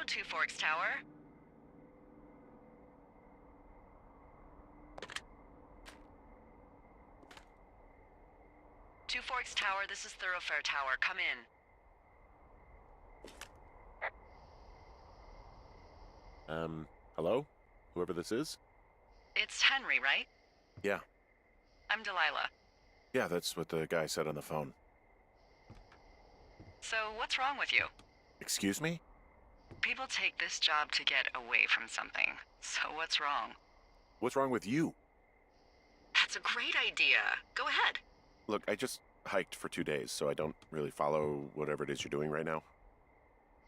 Hello, Two Forks Tower. Two Forks Tower, this is Thoroughfare Tower. Come in. Hello? Whoever this is? It's Henry, right? Yeah. I'm Delilah. Yeah, that's what the guy said on the phone. So, what's wrong with you? Excuse me? People take this job to get away from something. So what's wrong? What's wrong with you? That's a great idea. Go ahead. Look, I just hiked for 2 days, so I don't really follow whatever it is you're doing right now.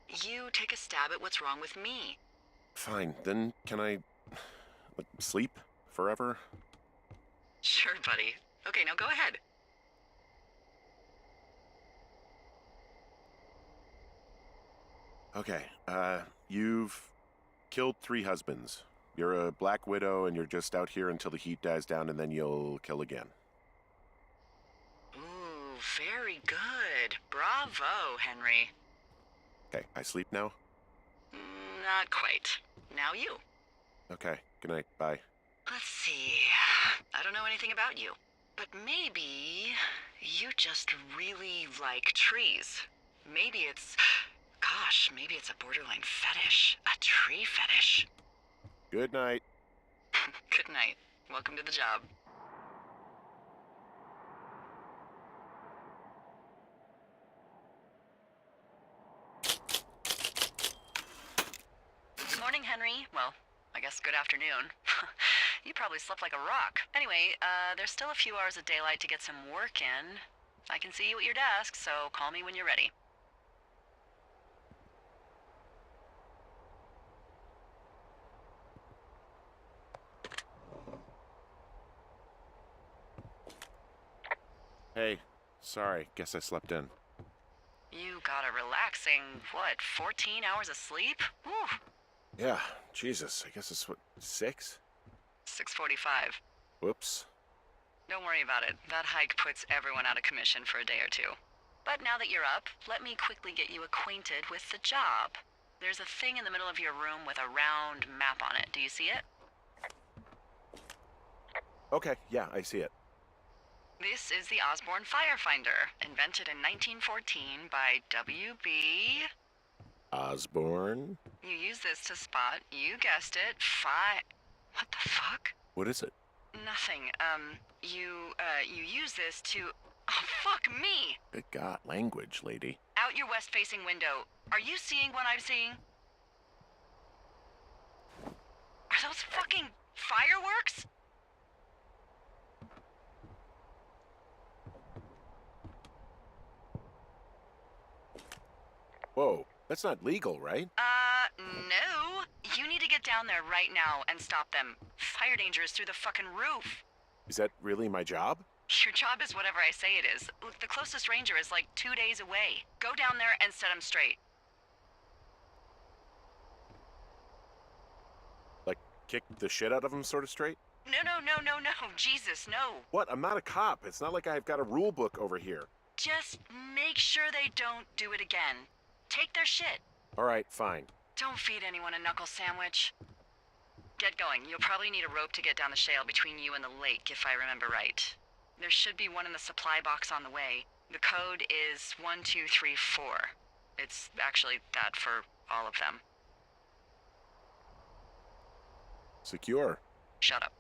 You take a stab at what's wrong with me. Fine, then can I sleep forever? Sure, buddy. Okay, now go ahead. Okay, you've killed 3 husbands. You're a black widow and you're just out here until the heat dies down and then you'll kill again. Ooh, very good. Bravo, Henry. Okay, I sleep now? Not quite. Now you. Okay, good night, bye. Let's see. I don't know anything about you, but maybe you just really like trees. Maybe it's a borderline fetish. A tree fetish. Good night. Good night. Welcome to the job. Morning, Henry. Well, I guess good afternoon. You probably slept like a rock. Anyway, there's still a few hours of daylight to get some work in. I can see you at your desk, so call me when you're ready. Hey, sorry, guess I slept in. You got a relaxing, 14 hours of sleep? Whew. Yeah, Jesus, I guess it's 6? 6:45. Whoops. Don't worry about it. That hike puts everyone out of commission for a day or two. But now that you're up, let me quickly get you acquainted with the job. There's a thing in the middle of your room with a round map on it. Do you see it? Okay, yeah, I see it. This is the Osborne Firefinder, invented in 1914 by W.B. Osborne? You use this to spot, you guessed it, What the fuck? What is it? Nothing. You use this to... Oh, fuck me! Good God, language, lady. Out your west-facing window. Are you seeing what I'm seeing? Are those fucking fireworks? Whoa, that's not legal, right? No. You need to get down there right now and stop them. Fire danger is through the fucking roof. Is that really my job? Your job is whatever I say it is. Look, the closest ranger is like 2 days away. Go down there and set him straight. Like, kick the shit out of him sort of straight? No. Jesus, no. What? I'm not a cop. It's not like I've got a rule book over here. Just make sure they don't do it again. Take their shit. All right, fine. Don't feed anyone a knuckle sandwich. Get going. You'll probably need a rope to get down the shale between you and the lake, if I remember right. There should be one in the supply box on the way. The code is 1234. It's actually that for all of them. Secure. Shut up.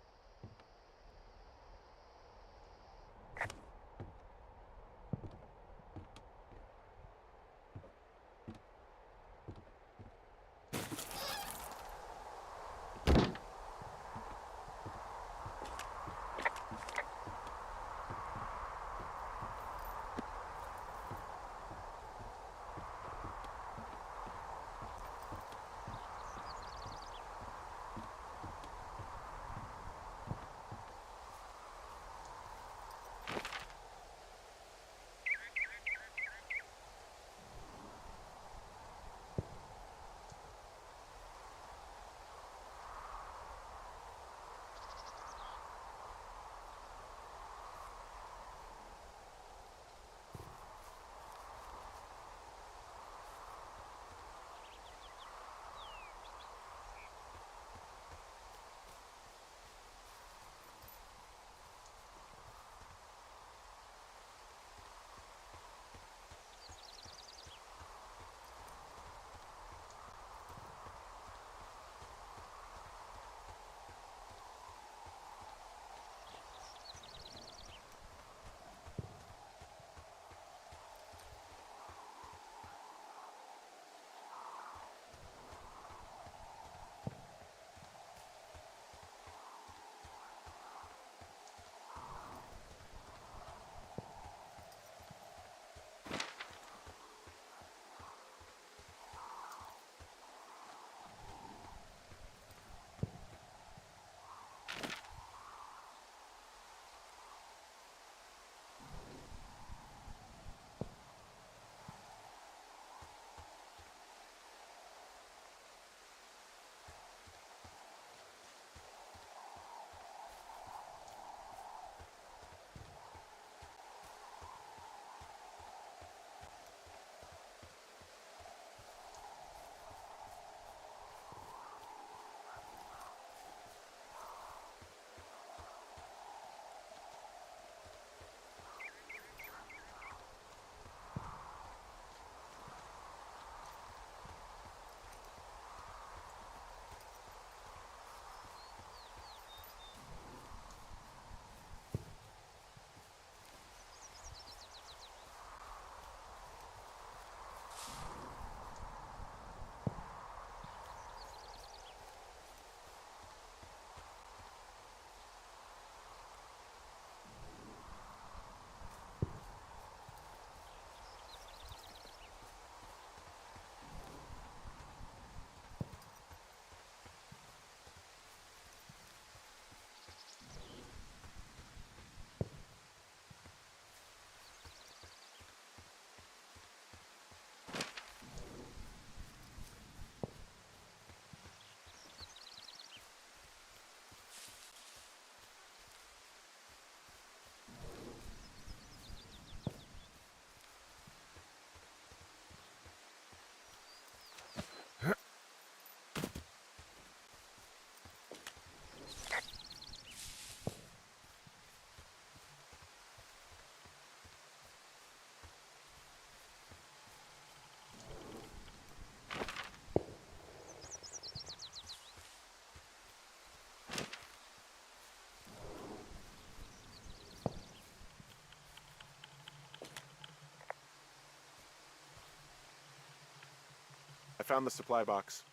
I found the supply box.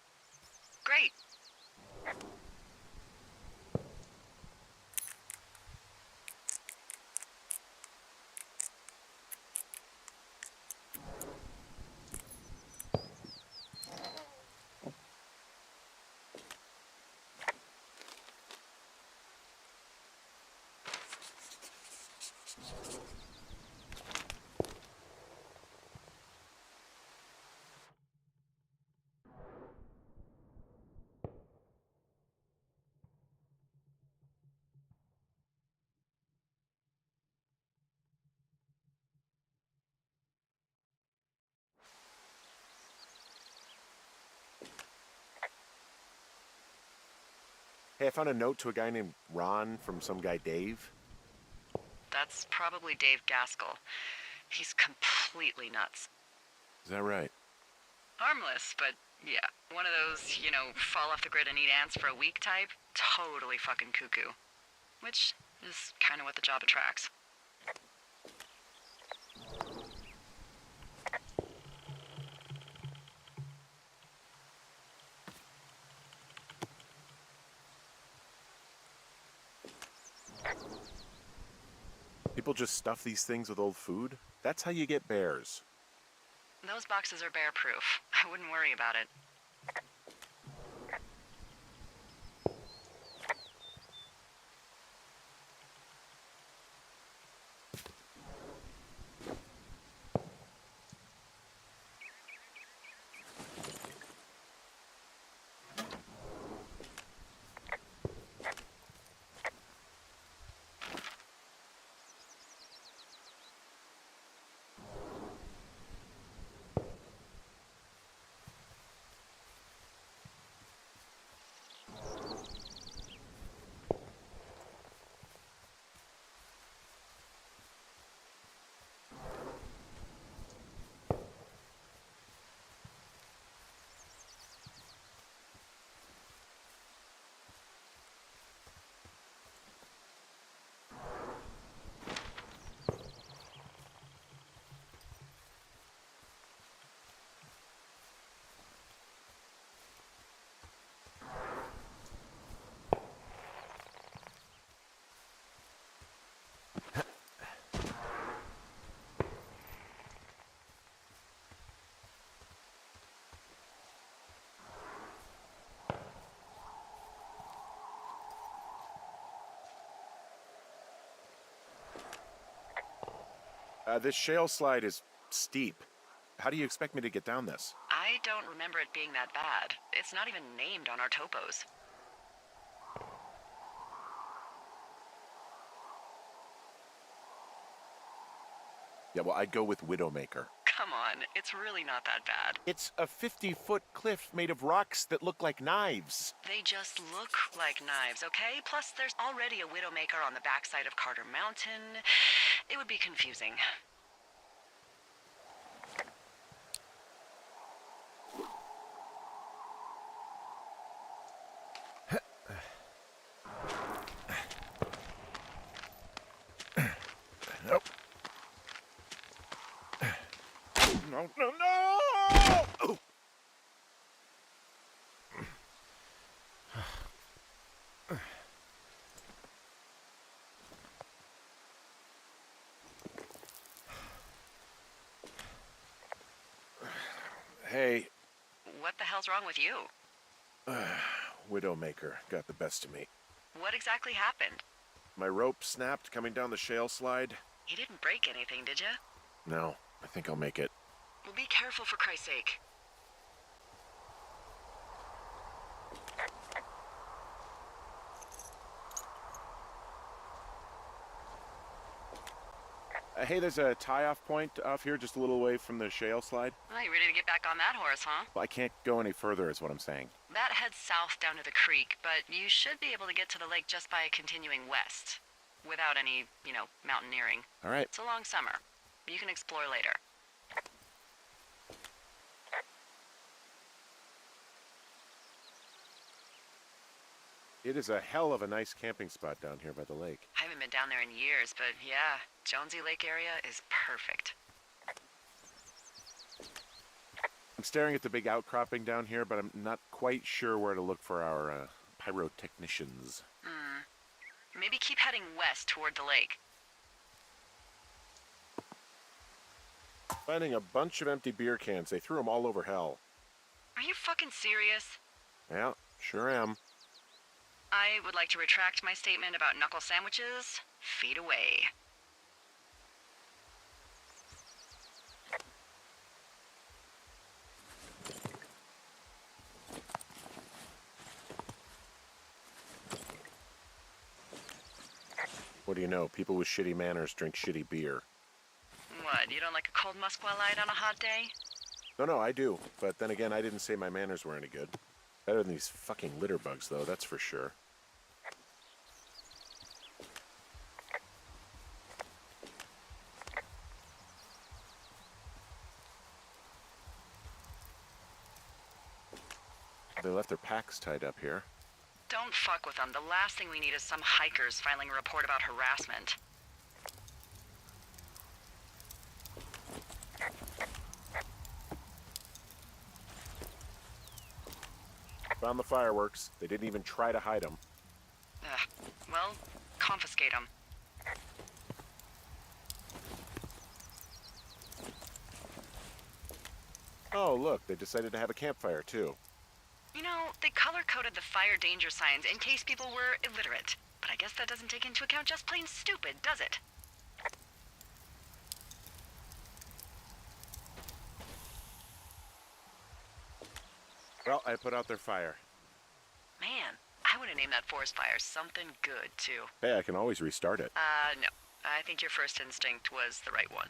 Great. Hey, I found a note to a guy named Ron from some guy Dave. That's probably Dave Gaskell. He's completely nuts. Is that right? Harmless, but yeah. One of those, fall off the grid and eat ants for a week type. Totally fucking cuckoo. Which is kind of what the job attracts. People just stuff these things with old food? That's how you get bears. Those boxes are bear-proof. I wouldn't worry about it. This shale slide is steep. How do you expect me to get down this? I don't remember it being that bad. It's not even named on our topos. Yeah, well, I'd go with Widowmaker. Come on, it's really not that bad. It's a 50-foot cliff made of rocks that look like knives. They just look like knives, okay? Plus, there's already a Widowmaker on the backside of Carter Mountain. It would be confusing. Nope. No, no, no! Oh. Hey. What the hell's wrong with you? Widowmaker got the best of me. What exactly happened? My rope snapped coming down the shale slide. You didn't break anything, did you? No, I think I'll make it. Well, be careful for Christ's sake. Hey, there's a tie-off point off here just a little away from the shale slide. Well, you ready to get back on that horse, huh? Well, I can't go any further is what I'm saying. That heads south down to the creek, but you should be able to get to the lake just by continuing west. Without any, mountaineering. All right. It's a long summer. You can explore later. It is a hell of a nice camping spot down here by the lake. I haven't been down there in years, but yeah, Jonesy Lake area is perfect. I'm staring at the big outcropping down here, but I'm not quite sure where to look for our pyrotechnicians. Maybe keep heading west toward the lake. Finding a bunch of empty beer cans. They threw them all over hell. Are you fucking serious? Yeah, sure am. I would like to retract my statement about knuckle sandwiches. Feet away. What do you know? People with shitty manners drink shitty beer. What, you don't like a cold Musqua Light on a hot day? No, I do. But then again, I didn't say my manners were any good. Better than these fucking litter bugs, though, that's for sure. They left their packs tied up here. Don't fuck with them. The last thing we need is some hikers filing a report about harassment. Found the fireworks. They didn't even try to hide them. Well, confiscate them. Oh, look, they decided to have a campfire, too. You know, they color-coded the fire danger signs in case people were illiterate. But I guess that doesn't take into account just plain stupid, does it? Well, I put out their fire. Man, I would have named that forest fire something good, too. Hey, I can always restart it. No. I think your first instinct was the right one.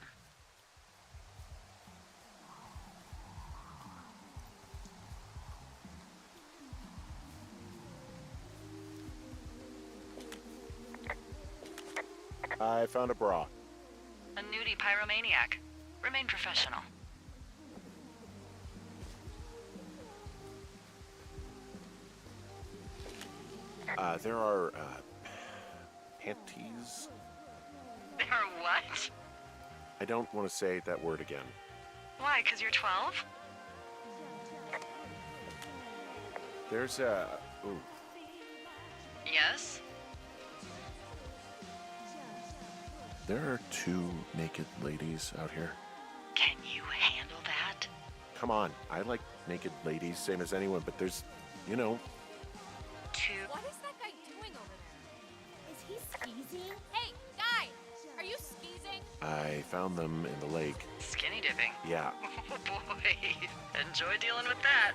I found a bra. A nudie pyromaniac. Remain professional. There are, panties? There are what? I don't want to say that word again. Why, 'cause you're 12? There's a... Ooh. Yes? There are 2 naked ladies out here. Can you handle that? Come on, I like naked ladies, same as anyone, but there's, you know... 2. What is that guy doing over there? Is he skeezing? Hey, guy! Are you skeezing? I found them in the lake. Skinny dipping. Yeah. Oh boy. Enjoy dealing with that.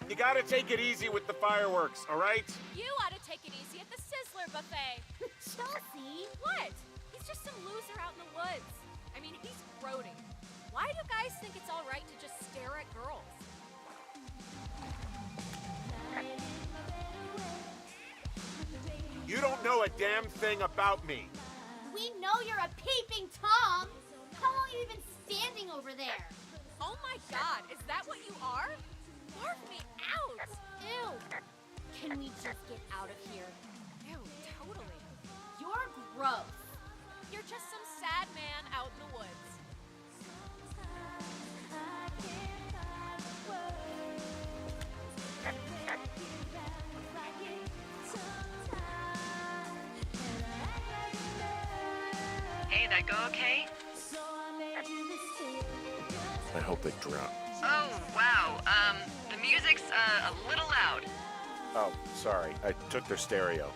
You gotta take it easy with the fireworks, all right? You ought to take it easy at the Sizzler buffet. Chelsea! What? He's just some loser out in the woods. I mean, he's grody. Why do guys think it's all right to just stare at girls? You don't know a damn thing about me. We know you're a peeping Tom. How long are you been standing over there? Oh my god, is that what you are? Barf me out! Ew. Can we just get out of here? Ew, totally. You're gross. You're just some sad man out in the woods. Hey, that go okay? I hope they drop. Oh, wow. The music's, a little loud. Oh, sorry. I took their stereo.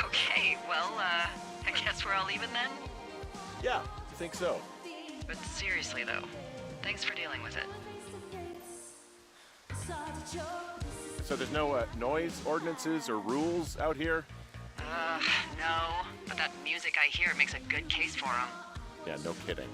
Okay, well, I guess we're all even then? Yeah, I think so. But seriously, though, thanks for dealing with it. So there's no noise ordinances or rules out here? No. But that music I hear makes a good case for them. Yeah, no kidding.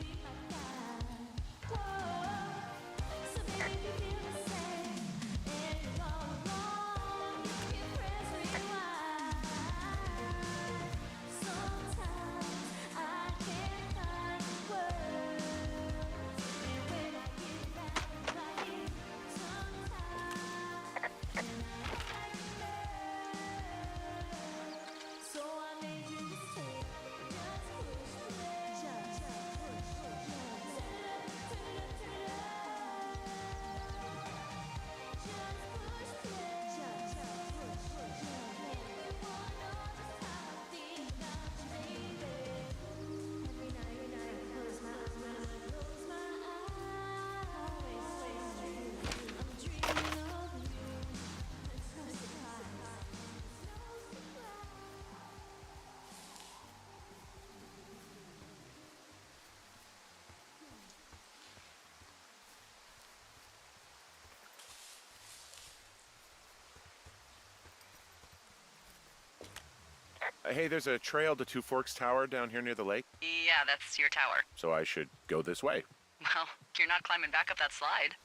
Hey, there's a trail to Two Forks Tower down here near the lake, Yeah, that's your tower. so I should go this way. Well, you're not climbing back up that slide.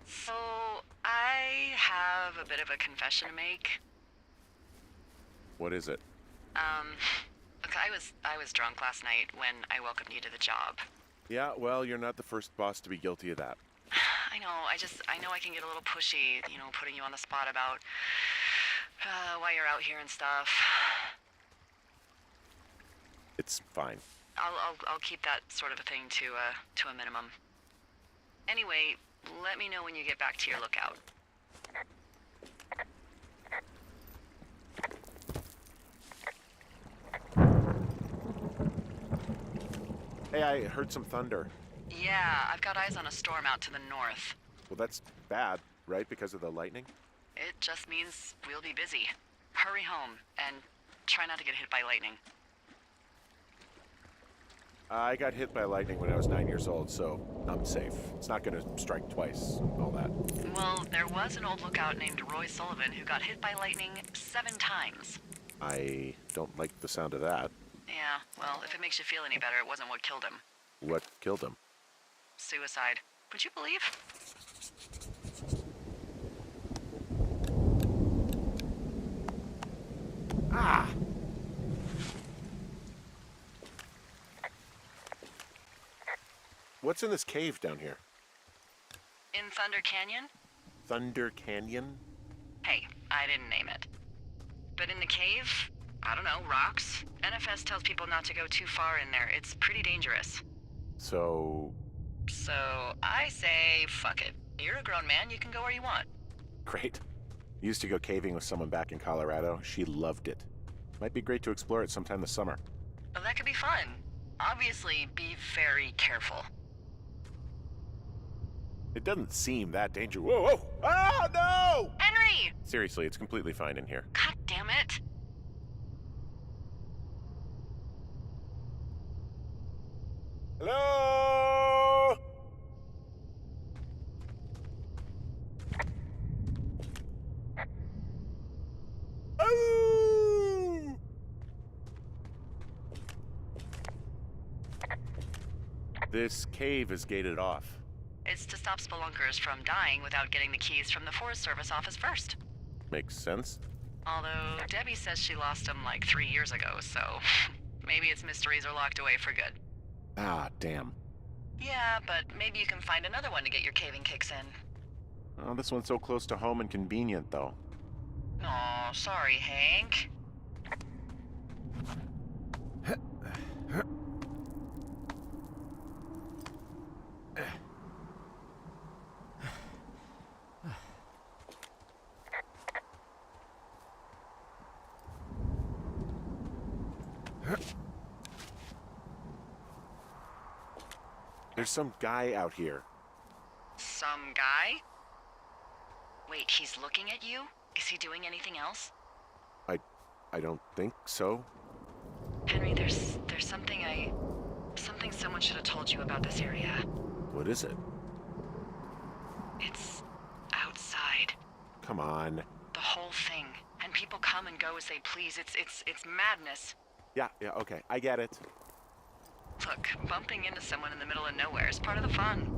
So, I have a bit of a confession to make. What is it? Look, I was drunk last night when I welcomed you to the job. Yeah, well, you're not the first boss to be guilty of that. I know, I know I can get a little pushy, putting you on the spot about why you're out here and stuff. It's fine. I'll keep that sort of a thing to a minimum. Anyway, let me know when you get back to your lookout. Hey, I heard some thunder. Yeah, I've got eyes on a storm out to the north. Well, that's bad, right? Because of the lightning? It just means we'll be busy. Hurry home, and try not to get hit by lightning. I got hit by lightning when I was 9 years old, so I'm safe. It's not gonna strike twice, all that. Well, there was an old lookout named Roy Sullivan who got hit by lightning 7 times. I don't like the sound of that. Yeah, well, if it makes you feel any better, it wasn't what killed him. What killed him? Suicide. Would you believe? Ah! What's in this cave down here? In Thunder Canyon? Thunder Canyon? Hey, I didn't name it. But in the cave, I don't know, rocks. NFS tells people not to go too far in there. It's pretty dangerous. So I say, fuck it. You're a grown man, you can go where you want. great. Used to go caving with someone back in Colorado. She loved it. Might be great to explore it sometime this summer. Well, that could be fun. Obviously, be very careful. It doesn't seem that dangerous. Whoa, whoa! Oh, no! Henry! Seriously, it's completely fine in here. God damn it. Hello? Oh! This cave is gated off. It's to stop spelunkers from dying without getting the keys from the Forest Service office first. Makes sense. Although Debbie says she lost them like 3 years ago, so maybe its mysteries are locked away for good. Ah, damn. Yeah, but maybe you can find another one to get your caving kicks in. Oh, this one's so close to home and convenient, though. Aw, sorry, Hank. There's some guy out here. Some guy? Wait, he's looking at you? Is he doing anything else? I don't think so. Henry, there's something someone should have told you about this area. What is it? It's outside. Come on. The whole thing. And people come and go as they please. It's madness. Yeah, okay. I get it. Look, bumping into someone in the middle of nowhere is part of the fun.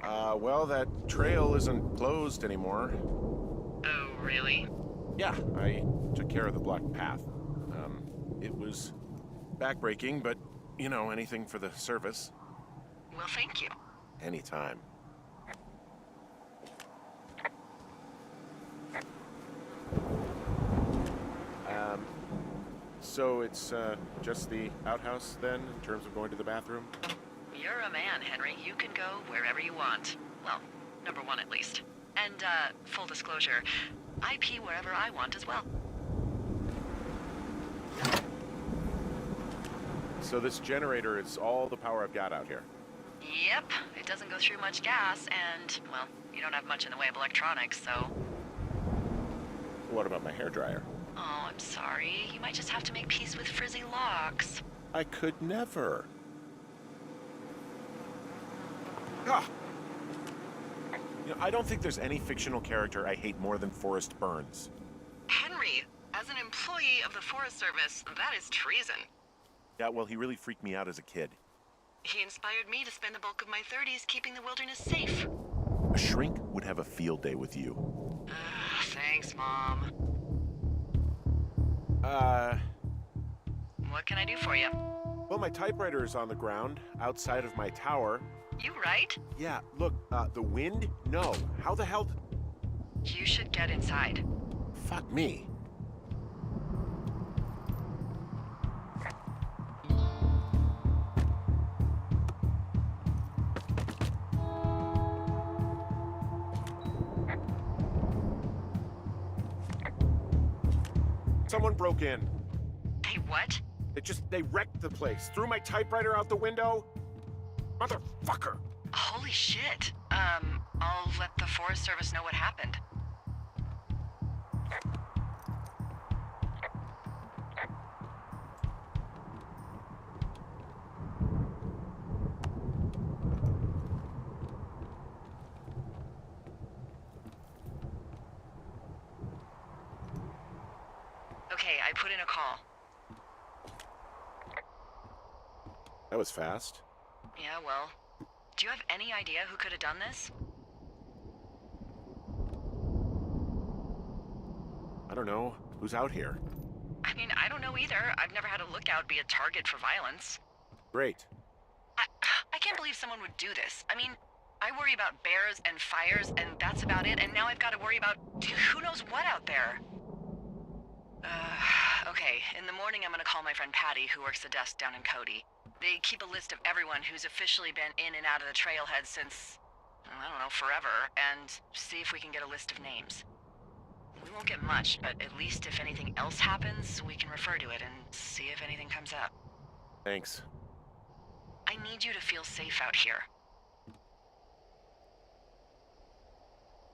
Well, that trail isn't closed anymore. Oh, really? Yeah, I took care of the blocked path. It was backbreaking, but, you know, anything for the service. Well, thank you. Anytime. So it's, just the outhouse, then, in terms of going to the bathroom? You're a man, Henry. You can go wherever you want. Well, number one at least. And, full disclosure, I pee wherever I want as well. So this generator is all the power I've got out here. Yep, it doesn't go through much gas, and, well, you don't have much in the way of electronics, so... What about my hairdryer? Oh, I'm sorry. You might just have to make peace with frizzy locks. I could never. Ah! You know, I don't think there's any fictional character I hate more than Forrest Burns. Henry, as an employee of the Forest Service, that is treason. Yeah, well, he really freaked me out as a kid. He inspired me to spend the bulk of my 30s keeping the wilderness safe. A shrink would have a field day with you. Thanks, Mom. What can I do for you? Well, my typewriter is on the ground, outside of my tower. You right? Yeah, look, the wind? No. How the hell You should get inside. Fuck me. Someone broke in. Hey, what? They wrecked the place. Threw my typewriter out the window. Motherfucker. Holy shit. I'll let the Forest Service know what happened. Okay, I put in a call. That was fast. Yeah, well, do you have any idea who could have done this? I don't know. Who's out here? I mean, I don't know either. I've never had a lookout be a target for violence. Great. I can't believe someone would do this. I mean, I worry about bears and fires, and that's about it, and now I've got to worry about who knows what out there. Okay, in the morning I'm gonna call my friend Patty, who works the desk down in Cody. They keep a list of everyone who's officially been in and out of the trailhead since, I don't know, forever, and see if we can get a list of names. We won't get much, but at least if anything else happens, we can refer to it and see if anything comes up. Thanks. I need you to feel safe out here.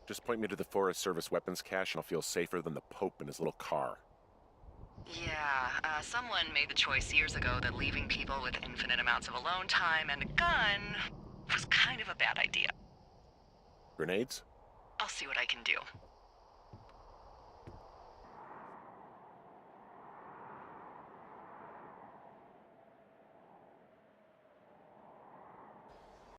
Just point me to the Forest Service weapons cache and I'll feel safer than the Pope in his little car. Yeah, someone made the choice years ago that leaving people with infinite amounts of alone time and a gun was kind of a bad idea. Grenades? I'll see what I can do.